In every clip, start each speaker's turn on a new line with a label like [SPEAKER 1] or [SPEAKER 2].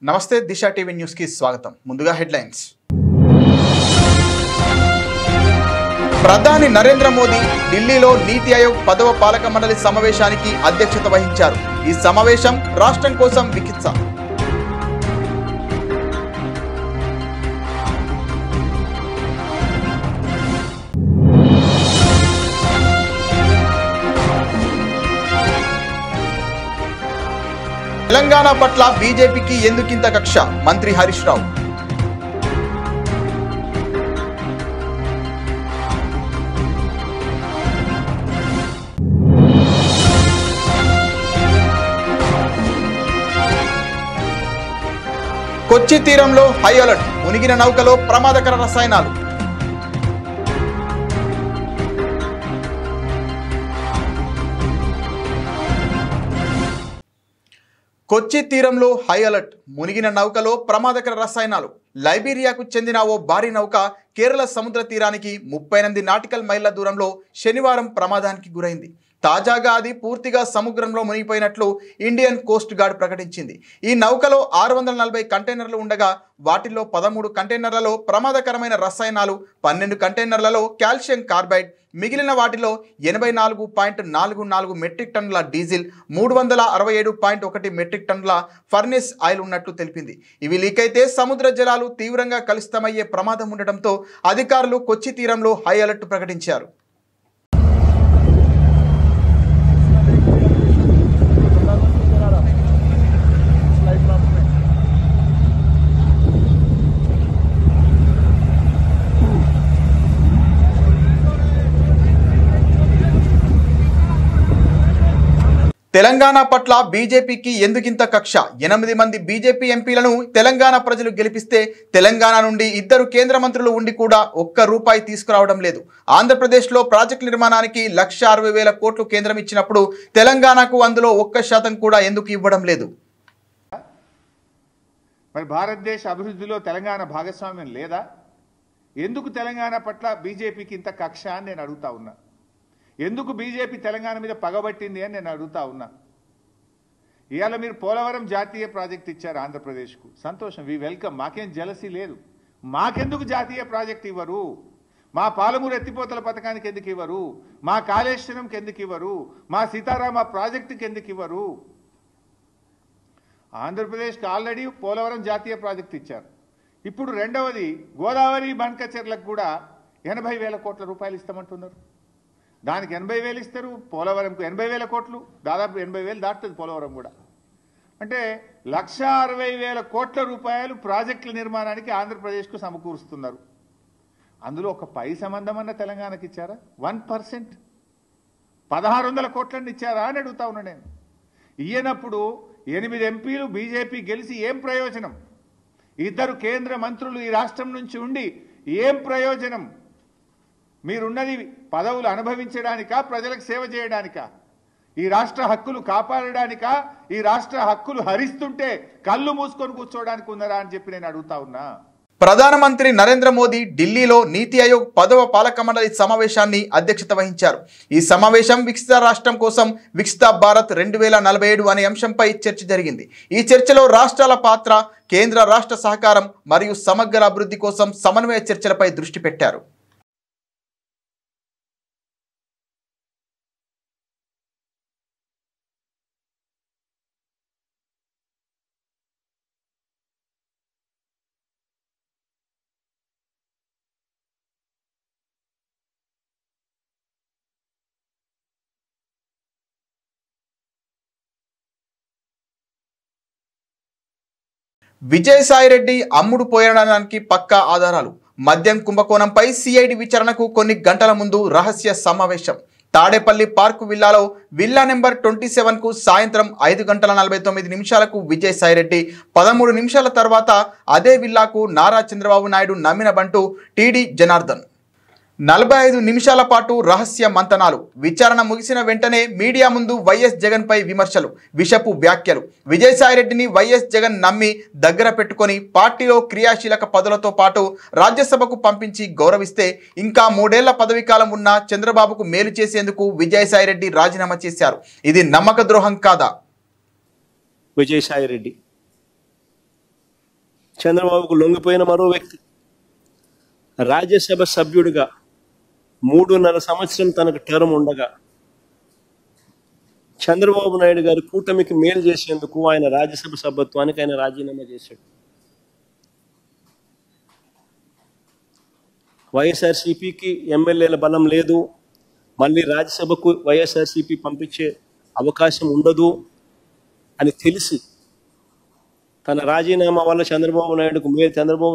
[SPEAKER 1] నమస్తే దిశ TV news కి స్వాగతం. ముందుగా హెడ్లైన్స్. ప్రధాని నరేంద్ర మోదీ ఢిల్లీలో నీతి ఆయోగ్ 10వ పాలక మండలి సమావేశానికి అధ్యక్షత వహించారు. ఈ సమావేశం రాష్ట్రం కోసం వికిత్స. తెలంగాణ పట్ల బీజేపీకి ఎందుకింత కక్ష? మంత్రి హరీష్ రావు. కొచ్చి తీరంలో హై అలర్ట్, మునిగిన నౌకలో ప్రమాదకర రసాయనాలు. కొచ్చి తీరంలో హై అలర్ట్, మునిగిన నౌకలో ప్రమాదకర రసాయనాలు. లైబీరియాకు చెందిన ఓ భారీ నౌక కేరళ సముద్ర తీరానికి 38 నాటికల్ మైళ్ళ దూరంలో శనివారం ప్రమాదానికి గురైంది. తాజాగా అది పూర్తిగా సముద్రంలో మునిగిపోయినట్లు ఇండియన్ కోస్ట్ గార్డ్ ప్రకటించింది. ఈ నౌకలో 640 కంటైనర్లు ఉండగా వాటిల్లో 13 కంటైనర్లలో ప్రమాదకరమైన రసాయనాలు, 12 కంటైనర్లలో కాల్షియం కార్బైడ్, మిగిలిన వాటిలో 84.44 మెట్రిక్ టన్నుల డీజిల్, 367.1 మెట్రిక్ టన్నుల ఫర్నేస్ ఆయిల్ ఉన్నట్లు తెలిపింది. ఇవి లీక్ అయితే సముద్ర జలాలు తీవ్రంగా కలుషితమయ్యే ప్రమాదం ఉండటంతో అధికారులు కొచ్చి తీరంలో హై అలర్ట్ ప్రకటించారు. తెలంగాణ పట్ల బీజేపీకి ఎందుకింత కక్ష? 8 మంది బీజేపీ ఎంపీలను తెలంగాణ ప్రజలు గెలిపిస్తే తెలంగాణ నుండి 2 కేంద్ర మంత్రులు ఉండి కూడా ఒక్క రూపాయి తీసుకురావడం లేదు. ఆంధ్రప్రదేశ్లో ప్రాజెక్టు నిర్మాణానికి 1,60,000 కోట్లు కేంద్రం ఇచ్చినప్పుడు తెలంగాణకు అందులో 1% కూడా ఎందుకు ఇవ్వడం లేదు?
[SPEAKER 2] మరి భారతదేశ అభివృద్ధిలో తెలంగాణ భాగస్వామ్యం లేదా? ఎందుకు తెలంగాణ పట్ల బీజేపీకి ఇంత కక్ష అని నేను అడుగుతా ఉన్నా. ఎందుకు బీజేపీ తెలంగాణ మీద పగబట్టింది అని నేను అడుగుతా ఉన్నా. ఇవాళ మీరు పోలవరం జాతీయ ప్రాజెక్ట్ ఇచ్చారు ఆంధ్రప్రదేశ్కు, సంతోషం, వి వెల్కమ్. మాకేం జలసీ లేదు. మాకెందుకు జాతీయ ప్రాజెక్ట్ ఇవ్వరు? మా పాలమూరు ఎత్తిపోతల పథకానికి ఎందుకు ఇవ్వరు? మా కాళేశ్వరంకి ఎందుకు ఇవ్వరు? మా సీతారామ ప్రాజెక్టుకి ఎందుకు ఇవ్వరు? ఆంధ్రప్రదేశ్కి ఆల్రెడీ పోలవరం జాతీయ ప్రాజెక్ట్ ఇచ్చారు. ఇప్పుడు రెండవది గోదావరి బండ్కచెర్లకు కూడా 80,000 కోట్ల రూపాయలు ఇస్తామంటున్నారు. దానికి 80,000 ఇస్తారు, పోలవరంకు 80,000 కోట్లు, దాదాపు 80,000 దాటుతుంది పోలవరం కూడా. అంటే 1,60,000 కోట్ల రూపాయలు ప్రాజెక్టుల నిర్మాణానికి ఆంధ్రప్రదేశ్కు సమకూరుస్తున్నారు. అందులో ఒక పై సంబంధమన్న తెలంగాణకి ఇచ్చారా? 1%, 1,600 కోట్లని ఇచ్చారా అని అడుగుతా ఉన్నా నేను. ఇయ్యనప్పుడు 8 ఎంపీలు బీజేపీ గెలిచి ఏం ప్రయోజనం? 2 కేంద్ర మంత్రులు ఈ రాష్ట్రం నుంచి ఉండి ఏం ప్రయోజనం? మీరున్నది పదవులు అనుభవించడానికా, ప్రజలకు సేవ చేయడానికా? ఈ రాష్ట్ర హక్కులు కాపాడడానికా? ఈ రాష్ట్ర హక్కులు హరిస్తుంటే కళ్ళు మూసుకొని కూర్చోడానికి ఉన్నారా అని చెప్పి నేను అడుగుతా ఉన్నా.
[SPEAKER 1] ప్రధానమంత్రి నరేంద్ర మోదీ ఢిల్లీలో నీతి ఆయోగ్ 10వ పాలక మండలి సమావేశాన్ని అధ్యక్షత వహించారు. ఈ సమావేశం వికసిత రాష్ట్రం కోసం వికసిత భారత్ 2047 అనే అంశంపై చర్చ జరిగింది. ఈ చర్చలో రాష్ట్రాల పాత్ర, కేంద్ర రాష్ట్ర సహకారం మరియు సమగ్ర అభివృద్ధి కోసం సమన్వయ చర్చలపై దృష్టి పెట్టారు. విజయసాయిరెడ్డి అమ్ముడు పోయడానికి పక్కా ఆధారాలు. మద్యం కుంభకోణంపై సిఐడి విచారణకు కొన్ని గంటల ముందు రహస్య సమావేశం. తాడేపల్లి పార్కు విల్లాలో విల్లా నెంబర్ 27కు సాయంత్రం 5:49 విజయసాయిరెడ్డి 13 నిమిషాల తర్వాత అదే విల్లాకు నారా చంద్రబాబు నాయుడు నమ్మిన బంటూ టీడీ జనార్దన్ 45 నిమిషాల పాటు రహస్య మంతనాలు. విచారణ ముగిసిన వెంటనే మీడియా ముందు వైఎస్ జగన్ పై విమర్శలు, విషపు వ్యాఖ్యలు. విజయసాయిరెడ్డిని వైఎస్ జగన్ నమ్మి దగ్గర పెట్టుకొని పార్టీలో క్రియాశీలక పదవులతో పాటు రాజ్యసభకు పంపించి గౌరవిస్తే ఇంకా 3 ఏళ్ల పదవీకాలం ఉన్న చంద్రబాబుకు మేలు చేసేందుకు విజయసాయిరెడ్డి రాజీనామా చేశారు. ఇది నమ్మక ద్రోహం కాదా?
[SPEAKER 3] విజయసాయిరెడ్డి చంద్రబాబుకు లొంగిపోయిన మరో వ్యక్తి. రాజ్యసభ సభ్యుడిగా 3.5 సంవత్సరం తనకు టర్మ్ ఉండగా చంద్రబాబు నాయుడు గారి కూటమికి మేలు చేసేందుకు ఆయన రాజ్యసభ సభ్యత్వానికి ఆయన రాజీనామా చేశాడు. వైఎస్ఆర్సీపీకి ఎమ్మెల్యేల బలం లేదు, మళ్ళీ రాజ్యసభకు వైఎస్ఆర్సీపీ పంపించే అవకాశం ఉండదు అని తెలిసి తన రాజీనామా వల్ల చంద్రబాబు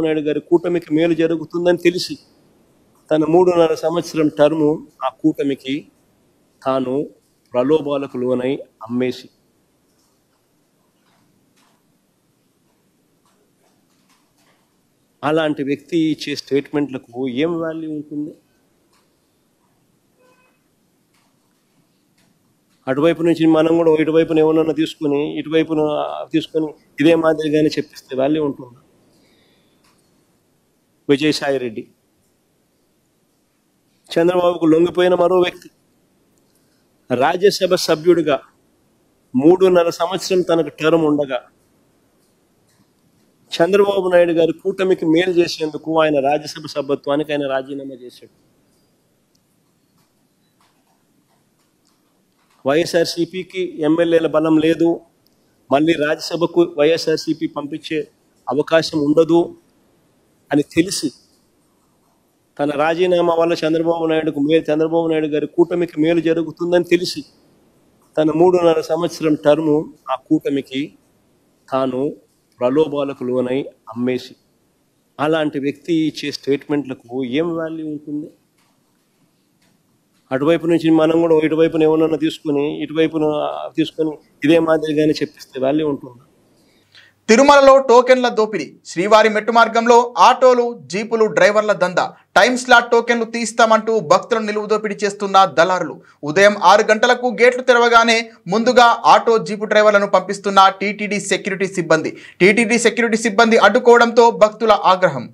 [SPEAKER 3] నాయుడు గారి కూటమికి మేలు జరుగుతుందని తెలిసి తన 3.5 సంవత్సరం టర్ము ఆ కూటమికి తాను ప్రలోభాలకు లోనై అమ్మేసి అలాంటి వ్యక్తి ఇచ్చే స్టేట్మెంట్లకు ఏం వాల్యూ ఉంటుంది? అటువైపు నుంచి మనం కూడా ఇటువైపున ఏమన్నా తీసుకుని ఇటువైపున తీసుకొని ఇదే మాదిరిగానే చెప్పిస్తే వాల్యూ ఉంటుంది. విజయసాయి రెడ్డి చంద్రబాబుకు లొంగిపోయిన మరో వ్యక్తి. రాజ్యసభ సభ్యుడిగా 3.5 సంవత్సరం తనకు టర్మ్ ఉండగా చంద్రబాబు నాయుడు గారి కూటమికి మేలు చేసేందుకు ఆయన రాజ్యసభ సభ్యత్వానికి ఆయన రాజీనామా చేశాడు. వైఎస్ఆర్సీపీకి ఎమ్మెల్యేల బలం లేదు, మళ్ళీ రాజ్యసభకు వైఎస్ఆర్సీపీ పంపించే అవకాశం ఉండదు అని తెలిసి తన రాజీనామా వల్ల చంద్రబాబు నాయుడు గారి కూటమికి మేలు జరుగుతుందని తెలిసి తన 3.5 సంవత్సరం టర్ము ఆ కూటమికి తాను ప్రలోభాలకు లోనై అమ్మేసి అలాంటి వ్యక్తి ఇచ్చే స్టేట్మెంట్లకు ఏం వాల్యూ ఉంటుంది? అటువైపు నుంచి మనం కూడా ఇటువైపున ఏమన్నా తీసుకుని ఇటువైపున తీసుకొని ఇదే మాదిరిగానే చెప్పిస్తే వాల్యూ ఉంటుంది.
[SPEAKER 1] తిరుమలలో టోకెన్ల దోపిడీ. శ్రీవారి మెట్టు మార్గంలో ఆటోలు, జీపులు డ్రైవర్ల దందా. టైం స్లాట్ టోకెన్లు తీస్తామంటూ భక్తులను నిలువు దోపిడీ చేస్తున్న దళారులు. ఉదయం 6 గంటలకు గేట్లు తెరవగానే ముందుగా ఆటో, జీపు డ్రైవర్లను పంపిస్తున్న టీటీడీ సెక్యూరిటీ సిబ్బంది అడ్డుకోవడంతో భక్తుల ఆగ్రహం.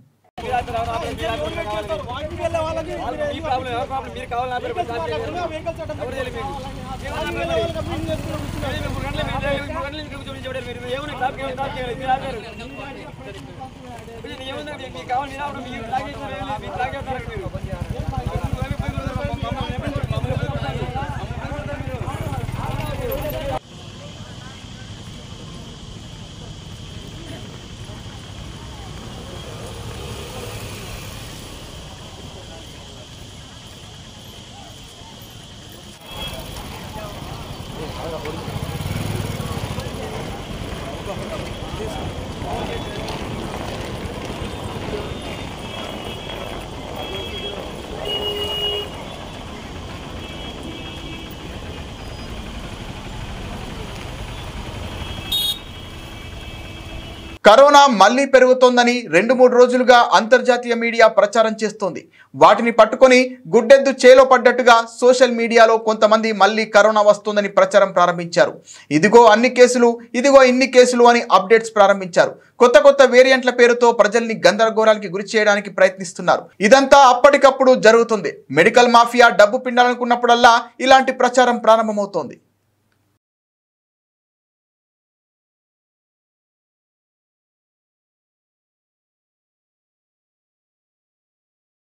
[SPEAKER 1] కరోనా మళ్లీ పెరుగుతోందని 2-3 రోజులుగా అంతర్జాతీయ మీడియా ప్రచారం చేస్తోంది. వాటిని పట్టుకొని గుడ్డెద్దు చేలో పడ్డట్టుగా సోషల్ మీడియాలో కొంతమంది మళ్లీ కరోనా వస్తోందని ప్రచారం ప్రారంభించారు. ఇదిగో అన్ని కేసులు, ఇదిగో ఇన్ని కేసులు అని అప్డేట్స్ ప్రారంభించారు. కొత్త వేరియంట్ల పేరుతో ప్రజల్ని గందరగోళానికి గురి చేయడానికి ప్రయత్నిస్తున్నారు. ఇదంతా అప్పటికప్పుడు జరుగుతుంది. మెడికల్ మాఫియా డబ్బు పిండాలనుకున్నప్పుడల్లా ఇలాంటి ప్రచారం ప్రారంభమవుతోంది.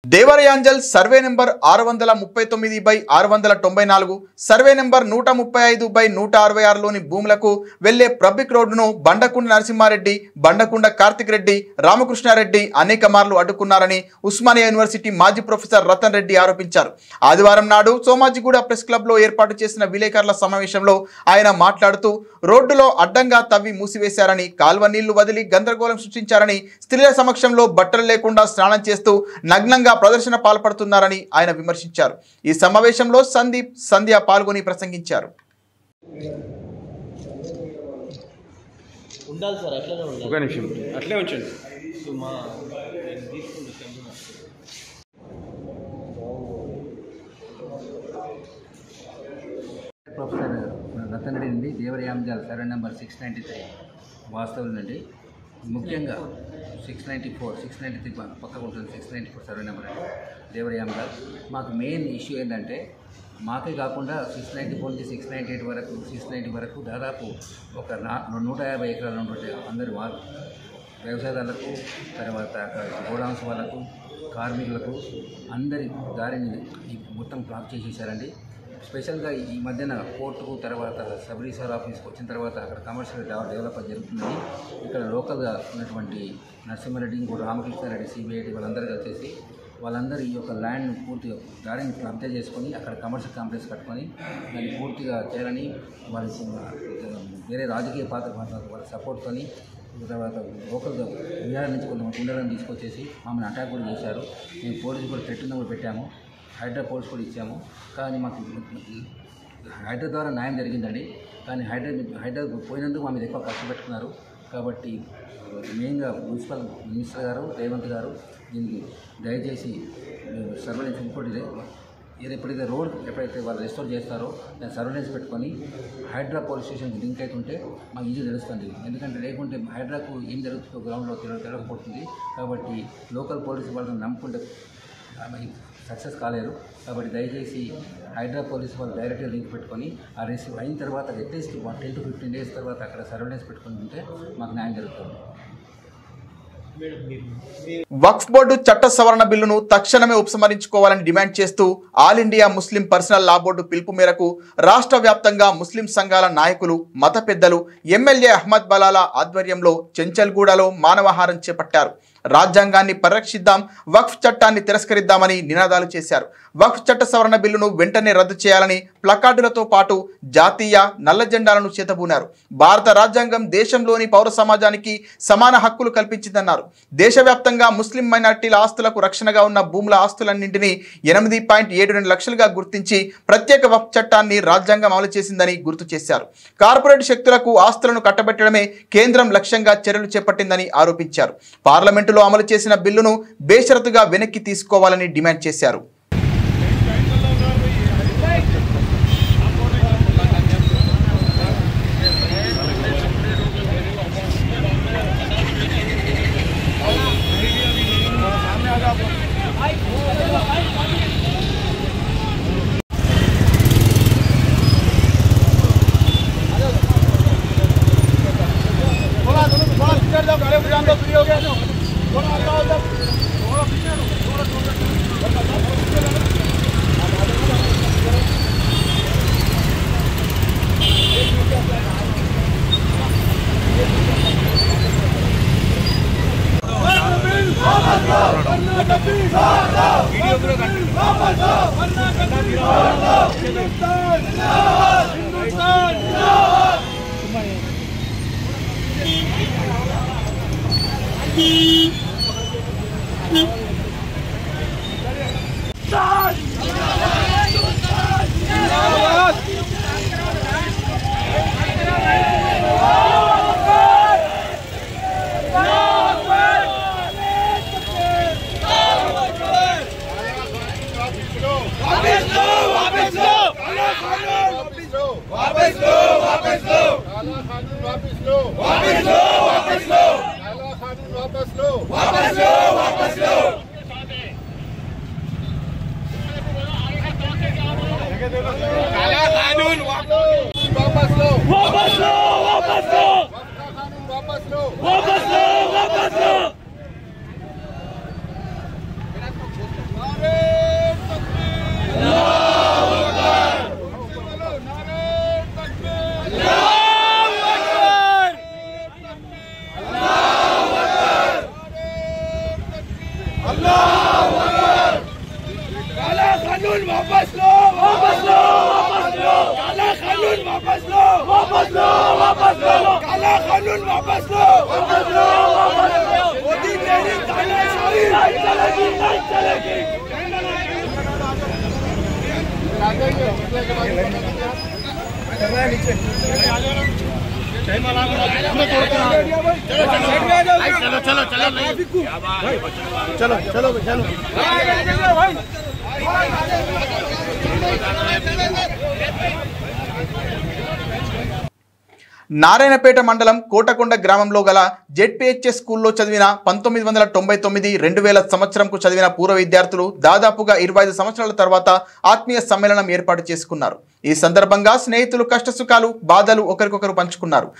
[SPEAKER 1] Devarayamjal survey number 639/694, survey number 135/166లోని భూములకు వెళ్లే పబ్లిక్ రోడ్డును బండకుండ నరసింహారెడ్డి, బండకుండ కార్తిక్ రెడ్డి, రామకృష్ణారెడ్డి అనేక మార్లు అడ్డుకున్నారని ఉస్మానియా యూనివర్సిటీ మాజీ ప్రొఫెసర్ రతన్ రెడ్డి ఆరోపించారు. ఆదివారం నాడు సోమాజిగూడ ప్రెస్ క్లబ్లో ఏర్పాటు చేసిన విలేకరుల సమావేశంలో ఆయన మాట్లాడుతూ రోడ్డులో అడ్డంగా తవ్వి మూసివేశారని, కాల్వ నీళ్లు వదిలి గందరగోళం సృష్టించారని, స్త్రీల సమక్షంలో బట్టలు లేకుండా స్నానం చేస్తూ నగ్నంగా ప్రదర్శన పాల్పడుతున్నారని ఆయన విమర్శించారు. ఈ సమావేశంలో సందీప్, సంధ్య పాల్గొని ప్రసంగించారు.
[SPEAKER 4] ప్రొఫెసర్ రతన్ రెడ్డి నుండి దేవరయాంజల్ సర్వే నెంబర్ 693 వాస్తవుల నుండి ముఖ్యంగా 693 పక్కకు ఉంటుంది. 694 సర్వే నెంబర్ అంటే దేవరయాంజల్. మాకు మెయిన్ ఇష్యూ ఏంటంటే మాకే కాకుండా 694 నుంచి 698 వరకు 690 వరకు దాదాపు ఒక 150 ఎకరాలు ఉంటుంటే అందరి వారు వ్యవసాయదారులకు, తర్వాత గోడౌన్స్ వాళ్ళకు, కార్మికులకు అందరి దారిని మొత్తం బ్లాక్ చేసేసారండి. స్పెషల్గా ఈ మధ్యన కోర్టుకు, తర్వాత సబ్ రిజిస్ట్రార్ ఆఫీస్కి వచ్చిన తర్వాత అక్కడ కమర్షియల్ డెవలప్మెంట్ జరుగుతుందని ఇక్కడ లోకల్గా ఉన్నటువంటి నరసింహారెడ్డి, ఇంకోటి రామకృష్ణారెడ్డి, సిబిఐటి వాళ్ళందరూ కలిసేసి వాళ్ళందరూ ఈ యొక్క ల్యాండ్ను పూర్తిగా దారిని కబ్జా చేసుకొని అక్కడ కమర్షియల్ కాంప్లెక్స్ కట్టుకొని దాన్ని పూర్తిగా చేయాలని వాళ్ళకి వేరే రాజకీయ పాత్ర వాళ్ళ సపోర్ట్తోని, తర్వాత లోకల్గా బీహార్ నుంచి కొంతమంది గుండెలను తీసుకొచ్చేసి మమ్మల్ని అటాక్ కూడా చేశారు. మేము పోలీసు కూడా థ్రెట్ కూడా పెట్టాము, హైడ్రా పోలీస్ కూడా ఇచ్చాము. కానీ మాకు హైడ్రా ద్వారా న్యాయం జరిగిందండి. కానీ హైడ్రా పోయినందుకు మా మీద ఎక్కువ ఖర్చు పెట్టుకున్నారు. కాబట్టి మెయిన్గా మున్సిపల్ మినిస్టర్ గారు, రేవంత్ గారు దీనికి దయచేసి సర్వేలెన్స్ ఇంకోటి ఎప్పుడైతే రోడ్ వాళ్ళు రెస్టోర్ చేస్తారో దాన్ని సర్వేలెన్స్ పెట్టుకొని హైడ్రా పోలీస్ స్టేషన్కి లింక్ అవుతుంటే మాకు ఈజీ తెలుస్తుంది. ఎందుకంటే లేకుంటే హైడ్రాకు ఏం జరుగుతుందో గ్రౌండ్లో తెలియకపోతుంది. కాబట్టి లోకల్ పోలీసు వాళ్ళని నమ్ముకుంటే సక్సెస్ కాలేరు. కాబట్టి దయచేసి హైడ్రా పోలీసు వాళ్ళు డైరెక్ట్గా లింక్ పెట్టుకొని ఆ రిసీవ్ అయిన తర్వాత అట్లీస్ట్ 10 to 15 days తర్వాత అక్కడ సర్వేలెన్స్ పెట్టుకుని ఉంటే మాకు న్యాయం జరుగుతుంది.
[SPEAKER 1] వక్ఫ్ బోర్డు చట్ట సవరణ బిల్లును తక్షణమే ఉపసంహరించుకోవాలని డిమాండ్ చేస్తూ ఆల్ ఇండియా ముస్లిం పర్సనల్ లా బోర్డు పిలుపు మేరకు రాష్ట్ర వ్యాప్తంగా ముస్లిం సంఘాల నాయకులు, మత పెద్దలు, ఎమ్మెల్యే అహ్మద్ బలాలా ఆధ్వర్యంలో చెంచల్గూడలో మానవహారం చేపట్టారు. రాజ్యాంగాన్ని పరిరక్షిద్దాం, వక్ఫ్ చట్టాన్ని తిరస్కరిద్దామని నినాదాలు చేశారు. వక్ఫ్ చట్ట సవరణ బిల్లును వెంటనే రద్దు చేయాలని ప్లకార్డులతో పాటు జాతీయ నల్ల జెండాలను చేతబూనారు. భారత రాజ్యాంగం దేశంలోని పౌర సమాజానికి సమాన హక్కులు కల్పించిందన్నారు. దేశవ్యాప్తంగా ముస్లిం మైనార్టీల ఆస్తులకు రక్షణగా ఉన్న భూముల ఆస్తులన్నింటినీ 8.72 లక్షలుగా గుర్తించి ప్రత్యేక వక్ఫ్ చట్టాన్ని రాజ్యాంగం అమలు చేసిందని గుర్తు చేశారు. కార్పొరేట్ శక్తులకు ఆస్తులను కట్టబెట్టడమే కేంద్రం లక్ష్యంగా చర్యలు చేపట్టిందని ఆరోపించారు. పార్లమెంటులో అమలు చేసిన బిల్లును బేషరతుగా వెనక్కి తీసుకోవాలని డిమాండ్ చేశారు. నారాయణపేట మండలం కోటకొండ గ్రామంలో గల జెడ్పీహెచ్ఎస్ స్కూల్లో చదివిన 1999, 2000 సంవత్సరంకు చదివిన పూర్వ విద్యార్థులు దాదాపుగా 25 సంవత్సరాల తర్వాత ఆత్మీయ సమ్మేళనం ఏర్పాటు చేసుకున్నారు. ఈ సందర్భంగా స్నేహితులు కష్టసుఖాలు, బాధలు ఒకరికొకరు పంచుకున్నారు.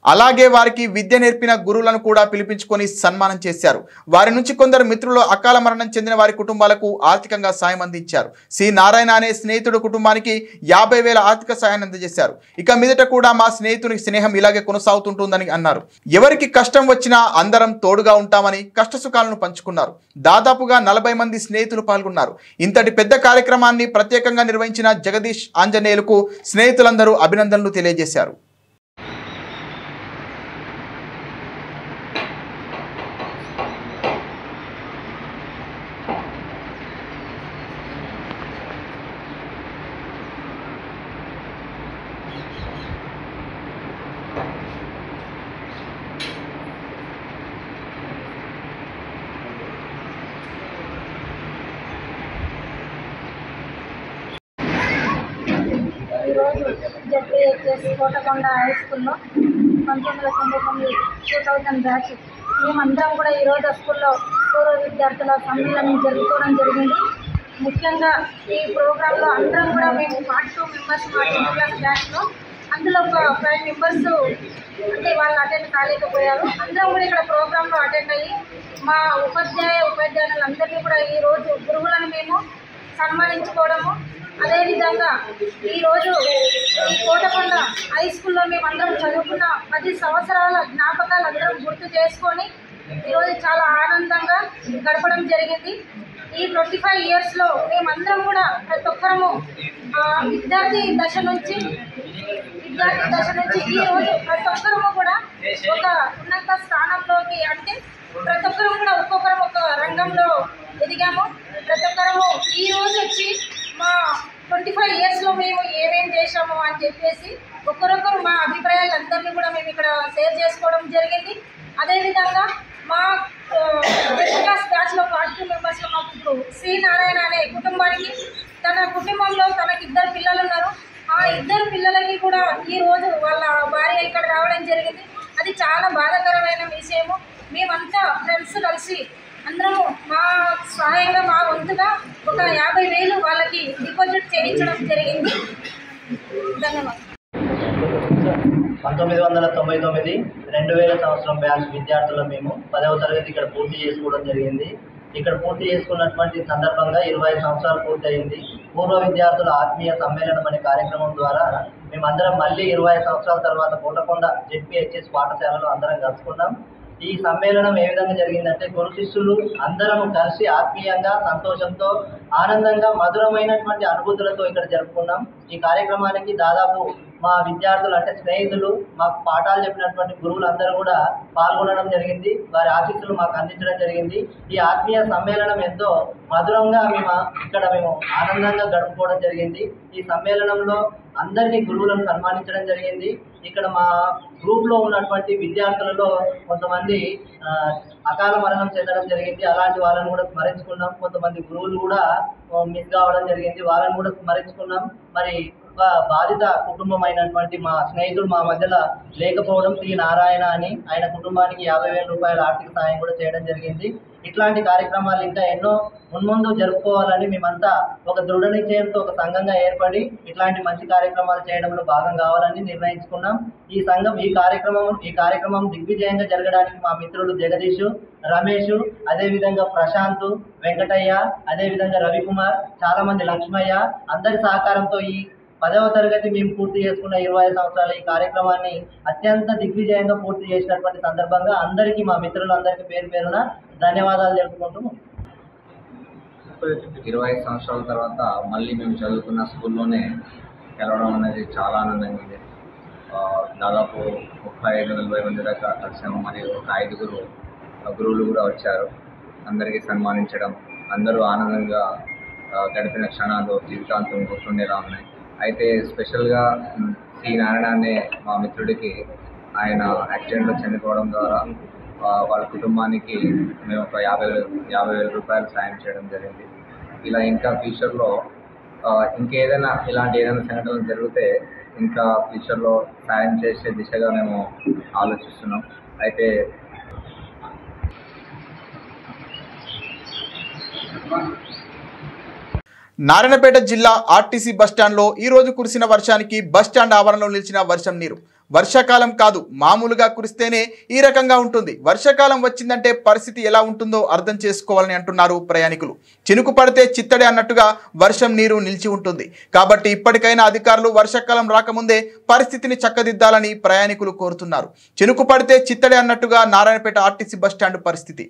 [SPEAKER 1] అలాగే వారికి విద్య నేర్పిన గురువులను కూడా పిలిపించుకొని సన్మానం చేశారు. వారి నుంచి కొందరు మిత్రులు అకాల మరణం చెందిన వారి కుటుంబాలకు ఆర్థికంగా సాయం అందించారు. సి నారాయణ అనే స్నేహితుడు కుటుంబానికి 50,000 ఆర్థిక సాయాన్ని అందజేశారు. ఇక మీదట కూడా మా స్నేహితునికి స్నేహం ఇలాగే కొనసాగుతుంటుందని అన్నారు. ఎవరికి కష్టం వచ్చినా అందరం తోడుగా ఉంటామని కష్టసుఖాలను పంచుకున్నారు. దాదాపుగా 40 మంది స్నేహితులు పాల్గొన్నారు. ఇంతటి పెద్ద కార్యక్రమాన్ని ప్రత్యేకంగా నిర్వహించిన జగదీష్ ఆంజనేయులకు స్నేహితులందరూ అభినందనలు తెలియజేశారు.
[SPEAKER 5] ఈరోజు జెడ్పీహెచ్ఎస్ కోటకొండ హై స్కూల్లో 1999 2000 బ్యాచ్ మేమందరం కూడా ఈరోజు స్కూల్లో పూర్వ విద్యార్థుల సమ్మేళనం జరుపుకోవడం జరిగింది. ముఖ్యంగా ఈ ప్రోగ్రాంలో అందరం కూడా మేము 42 మెంబర్స్ మా 10th క్లాస్ బ్యాచ్లో, అందులో ఒక 5 మెంబర్స్ అంటే వాళ్ళు అటెండ్ కాలేకపోయారు. అందరం కూడా ఇక్కడ ప్రోగ్రాంలో అటెండ్ అయ్యి మా ఉపాధ్యాయులందరినీ కూడా ఈరోజు గురువులను మేము సన్మానించుకోవడము, అదేవిధంగా ఈరోజు ఈ కోటకొండ హై స్కూల్లో మేమందరం చదువుకున్న 10 సంవత్సరాల జ్ఞాపకాలు అందరం గుర్తు చేసుకొని ఈరోజు చాలా ఆనందంగా గడపడం జరిగింది. ఈ 25 ఇయర్స్లో మేమందరం కూడా ప్రతి ఒక్కరము విద్యార్థి దశ నుంచి ఈరోజు ప్రతి ఒక్కరము కూడా ఒక ఉన్నత స్థానంలోకి, అంటే ప్రతి ఒక్కరము కూడా ఒక్కొక్కరం ఒక రంగంలో ఎదిగాము. ప్రతి ఒక్కరము ఈరోజు వచ్చి మా 25 ఇయర్స్లో మేము ఏమేం చేశాము అని చెప్పేసి ఒకరొకరు మా అభిప్రాయాలందరినీ కూడా మేము ఇక్కడ షేర్ చేసుకోవడం జరిగింది. అదేవిధంగా మా 10th క్లాస్ బ్యాచ్లో 42 మెంబర్స్లో మాకు ఇప్పుడు సి నారాయణ అనే కుటుంబానికి, తన కుటుంబంలో తనకి 2 పిల్లలు ఉన్నారు. ఆ 2 పిల్లలకి కూడా ఈరోజు వాళ్ళ భార్య ఇక్కడ రావడం జరిగింది. అది చాలా బాధాకరమైన విషయము. మేమంతా ఫ్రెండ్స్ కలిసి అందరము మా సహాయంగా మా వంతుగా ఒక 50,000 వాళ్ళకి డిపాజిట్ చేయించడం జరిగింది. ధన్యవాదాలు.
[SPEAKER 6] 1999 2000 సంవత్సరం బ్యాచ్ విద్యార్థులు మేము 10వ తరగతి ఇక్కడ పూర్తి చేసుకోవడం జరిగింది. ఇక్కడ పూర్తి చేసుకున్నటువంటి సందర్భంగా 25 సంవత్సరాలు పూర్తయింది. పూర్వ విద్యార్థుల ఆత్మీయ సమ్మేళనం అనే కార్యక్రమం ద్వారా మేమందరం మళ్ళీ 25 సంవత్సరాల తర్వాత కోటకొండ జెడ్పీహెచ్ఎస్ పాఠశాలలో అందరం కలుసుకున్నాం. ఈ సమ్మేళనం ఏ విధంగా జరిగిందంటే గురు శిష్యులు అందరం కలిసి ఆత్మీయంగా, సంతోషంతో, ఆనందంగా, మధురమైనటువంటి అనుభూతులతో ఇక్కడ జరుపుకున్నాం. ఈ కార్యక్రమానికి దాదాపు మా విద్యార్థులు అంటే స్నేహితులు, మాకు పాఠాలు చెప్పినటువంటి గురువులందరూ కూడా పాల్గొనడం జరిగింది. వారి ఆశీస్సులు మాకు అందించడం జరిగింది. ఈ ఆత్మీయ సమ్మేళనం ఎంతో మధురంగా మేము ఆనందంగా గడుపుకోవడం జరిగింది. ఈ సమ్మేళనంలో అందరినీ గురువులను సన్మానించడం జరిగింది. ఇక్కడ మా గ్రూప్లో ఉన్నటువంటి విద్యార్థులలో కొంతమంది అకాల మరణం చెందడం జరిగింది. అలాంటి వాళ్ళని కూడా స్మరించుకున్నాం. కొంతమంది గురువులు కూడా మిస్ కావడం జరిగింది, వాళ్ళని కూడా స్మరించుకున్నాం. మరి ఒక బాధిత కుటుంబం అయినటువంటి మా స్నేహితుడు మా మధ్యలో లేకపోవడం, శ్రీ నారాయణ అని, ఆయన కుటుంబానికి 50,000 రూపాయల ఆర్థిక సాయం కూడా చేయడం జరిగింది. ఇట్లాంటి కార్యక్రమాలు ఇంకా ఎన్నో మున్ముందు జరుపుకోవాలని మేమంతా ఒక దృఢ నిశ్చయంతో ఒక సంఘంగా ఏర్పడి ఇట్లాంటి మంచి కార్యక్రమాలు చేయడంలో భాగం కావాలని నిర్ణయించుకున్నాం. ఈ కార్యక్రమం దిగ్విజయంగా జరగడానికి మా మిత్రులు జగదీష్, రమేష్, అదేవిధంగా ప్రశాంత్, వెంకటయ్య, అదేవిధంగా రవికుమార్, చాలా మంది లక్ష్మయ్య అందరి సహకారంతో ఈ 10వ తరగతి మేము పూర్తి చేసుకున్న 25 సంవత్సరాల ఈ కార్యక్రమాన్ని అత్యంత దిగ్విజయంగా పూర్తి చేసినటువంటి సందర్భంగా అందరికీ, మా మిత్రులందరికీ పేరు పేరున ధన్యవాదాలు తెలుపుకుంటూ
[SPEAKER 4] 25 సంవత్సరాల తర్వాత మళ్ళీ మేము చదువుకున్న స్కూల్లోనే కలవడం అనేది చాలా ఆనందంగా ఉంది. దాదాపు 35-40 మంది దాకా కలిసాము. మరియు ఒక 5 గురువులు కూడా వచ్చారు. అందరికీ సన్మానించడం, అందరూ ఆనందంగా గడిపిన క్షణాలు జీవితాంతం గుర్తుండేలా ఉన్నాయి. అయితే స్పెషల్గా సి నారాయణ అనే మా మిత్రుడికి ఆయన యాక్సిడెంట్లో చనిపోవడం ద్వారా వాళ్ళ కుటుంబానికి మేము ఒక 50,000 రూపాయలు సాయం చేయడం జరిగింది. ఇలా ఇంకా ఫ్యూచర్లో ఇంకేదైనా ఇలాంటి ఏదైనా సంఘటనలు జరిగితే ఇంకా ఫ్యూచర్లో సాయం చేసే దిశగా మేము ఆలోచిస్తున్నాం. అయితే
[SPEAKER 1] నారాయణపేట జిల్లా ఆర్టీసీ బస్టాండ్లో ఈ రోజు కురిసిన వర్షానికి బస్టాండ్ ఆవరణలో నిలిచిన వర్షం నీరు వర్షాకాలం కాదు, మామూలుగా కురిస్తేనే ఈ రకంగా ఉంటుంది. వర్షాకాలం వచ్చిందంటే పరిస్థితి ఎలా ఉంటుందో అర్థం చేసుకోవాలని అంటున్నారు ప్రయాణికులు. చినుకు పడితే చిత్తడే అన్నట్టుగా వర్షం నీరు నిలిచి ఉంటుంది. కాబట్టి ఇప్పటికైనా అధికారులు వర్షాకాలం రాకముందే పరిస్థితిని చక్కదిద్దాలని ప్రయాణికులు కోరుతున్నారు. చినుకు పడితే చిత్తడే అన్నట్టుగా నారాయణపేట ఆర్టీసీ బస్టాండ్ పరిస్థితి.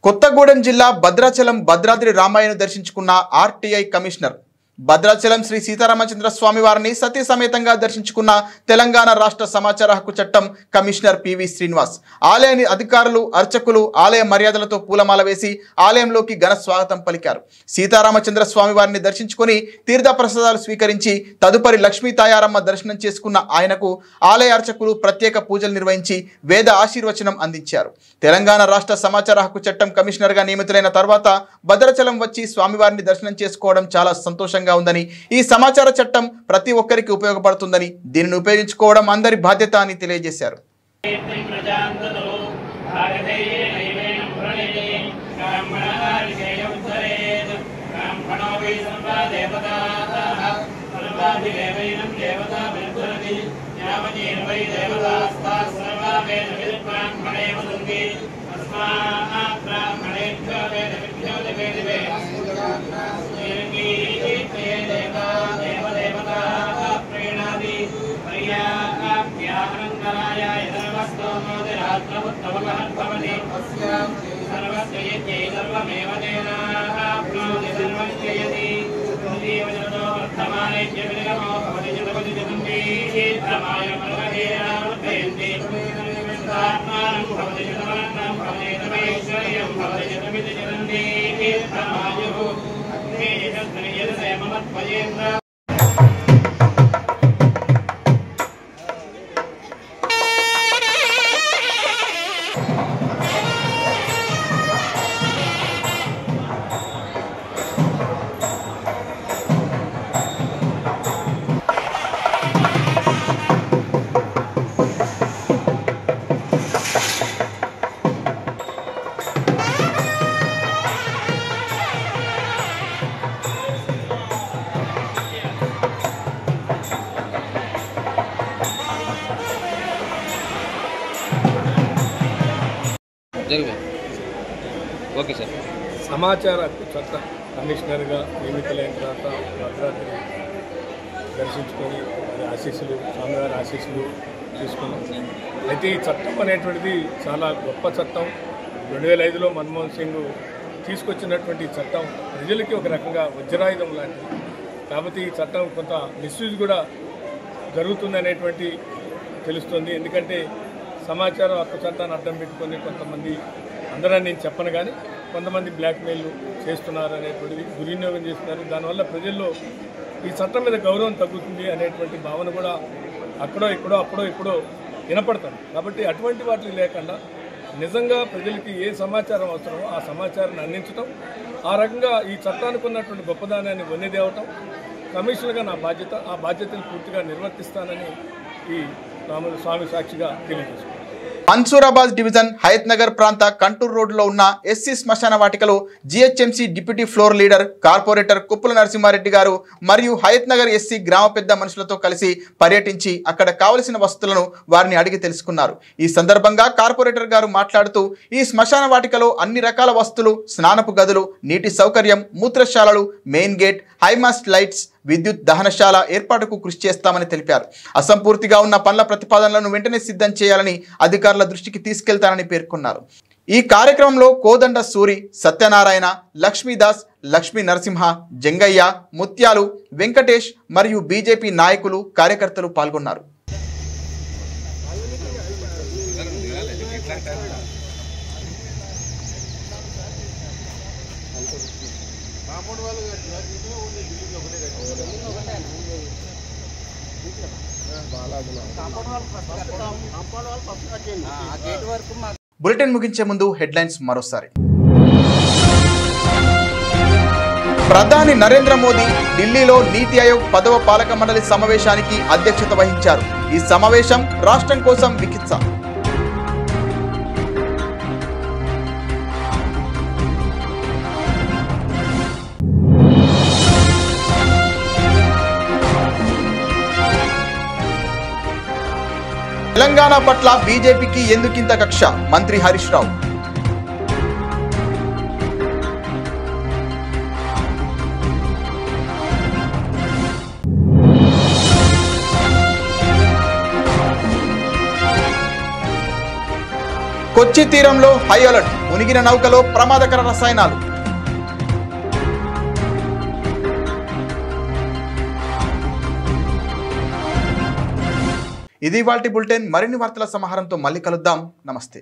[SPEAKER 1] కొత్తగూడెం జిల్లా భద్రాచలం భద్రాద్రి రామయ్యను దర్శించుకున్న ఆర్టీఐ కమిషనర్. భద్రాచలం శ్రీ సీతారామచంద్ర స్వామి వారిని సతీ సమేతంగా దర్శించుకున్న తెలంగాణ రాష్ట్ర సమాచార హక్కు చట్టం కమిషనర్ పివి శ్రీనివాస్. ఆలయ అధికారులు, అర్చకులు ఆలయ మర్యాదలతో పూలమాల వేసి ఆలయంలోకి ఘన స్వాగతం పలికారు. సీతారామచంద్ర స్వామి వారిని దర్శించుకుని తీర్థ ప్రసాదాలు స్వీకరించి తదుపరి లక్ష్మీ తాయారమ్మ దర్శనం చేసుకున్న ఆయనకు ఆలయ అర్చకులు ప్రత్యేక పూజలు నిర్వహించి వేద ఆశీర్వచనం అందించారు. తెలంగాణ రాష్ట్ర సమాచార హక్కు చట్టం కమిషనర్గా నియమితులైన తర్వాత భద్రాచలం వచ్చి స్వామివారిని దర్శనం చేసుకోవడం చాలా సంతోషంగా ఉందని, ఈ సమాచార చట్టం ప్రతి ఒక్కరికి ఉపయోగపడుతుందని, దీనిని ఉపయోగించుకోవడం అందరి బాధ్యత అని తెలియజేశారు.
[SPEAKER 7] Okay sir. సమాచార హక్కు చట్ట కమిషనర్గా నియమితులైన తర్వాత భద్రాద్రి దర్శించుకొని వారి ఆశీస్సులు, స్వామివారి ఆశీస్సులు తీసుకున్నాం. అయితే ఈ చట్టం అనేటువంటిది చాలా గొప్ప చట్టం. 2005లో మన్మోహన్ సింగ్ తీసుకొచ్చినటువంటి చట్టం ప్రజలకి ఒక రకంగా వజ్రాయుధం లాంటిది. కాబట్టి ఈ చట్టం కొంత మిస్యూజ్ కూడా జరుగుతుందనేటువంటి తెలుస్తుంది. ఎందుకంటే సమాచార హక్కు చట్టాన్ని అడ్డం పెట్టుకొని కొంతమంది, అందరని నేను చెప్పను కానీ కొంతమంది బ్లాక్మెయిల్ చేస్తున్నారు అనేటువంటిది, దుర్వినియోగం చేస్తున్నారు. దానివల్ల ప్రజల్లో ఈ చట్టం మీద గౌరవం తగ్గుతుంది అనేటువంటి భావన కూడా అక్కడో ఇక్కడో అప్పుడో ఇప్పుడో వినపడతారు. కాబట్టి అటువంటి వాటిని లేకుండా నిజంగా ప్రజలకి ఏ సమాచారం అవసరమో ఆ సమాచారాన్ని అందించడం, ఆ రకంగా ఈ చట్టానికి ఉన్నటువంటి గొప్పదానాన్ని వన్నెదేవటం కమిషనర్గా నా బాధ్యత. ఆ బాధ్యతను పూర్తిగా నిర్వర్తిస్తానని ఈ రాముల స్వామి సాక్షిగా తెలియజేసుకుంటాను.
[SPEAKER 1] మన్సూరాబాద్ డివిజన్ హయత్ నగర్ ప్రాంత కంటూర్ రోడ్లో ఉన్న ఎస్సీ శ్మశాన వాటికలో GHMC deputy floor leader corporator Kuppula Narasimha Reddy గారు మరియు హయత్ నగర్ ఎస్సీ గ్రామ పెద్ద మనుషులతో కలిసి పర్యటించి అక్కడ కావలసిన వస్తువులను వారిని అడిగి తెలుసుకున్నారు. ఈ సందర్భంగా కార్పొరేటర్ గారు మాట్లాడుతూ ఈ శ్మశాన వాటికలో అన్ని రకాల వస్తువులు, స్నానపు గదులు, నీటి సౌకర్యం, మూత్రశాలలు, మెయిన్ గేట్, హైమాస్ట్ లైట్స్, విద్యుత్ దహనశాల ఏర్పాటుకు కృషి చేస్తామని తెలిపారు. అసంపూర్తిగా ఉన్న పనుల ప్రతిపాదనలను వెంటనే సిద్ధం చేయాలని అధికారుల దృష్టికి తీసుకెళ్తానని పేర్కొన్నారు. ఈ కార్యక్రమంలో కోదండ సూరి, సత్యనారాయణ, లక్ష్మీదాస్, లక్ష్మీ నరసింహ, జంగయ్య, ముత్యాలు, వెంకటేష్ మరియు బీజేపీ నాయకులు, కార్యకర్తలు పాల్గొన్నారు. బులెటిన్ ముగించే ముందు హెడ్లైన్స్ మరోసారి. ప్రధాని నరేంద్ర మోదీ ఢిల్లీలో నీతి ఆయోగ్ 10వ పాలక మండలి సమావేశానికి అధ్యక్షత వహించారు. ఈ సమావేశం రాష్ట్రం కోసం వికిత్స. తెలంగాణ పట్ల బీజేపీకి ఎందుకింత కక్ష? మంత్రి హరీష్ రావు. కొచ్చి తీరంలో హై అలర్ట్, మునిగిన నౌకలో ప్రమాదకర రసాయనాలు. ఇది వాల్టి బులెటిన్. మరిన్ని వార్తల సమాహారంతో మళ్ళీ కలుద్దాం. నమస్తే.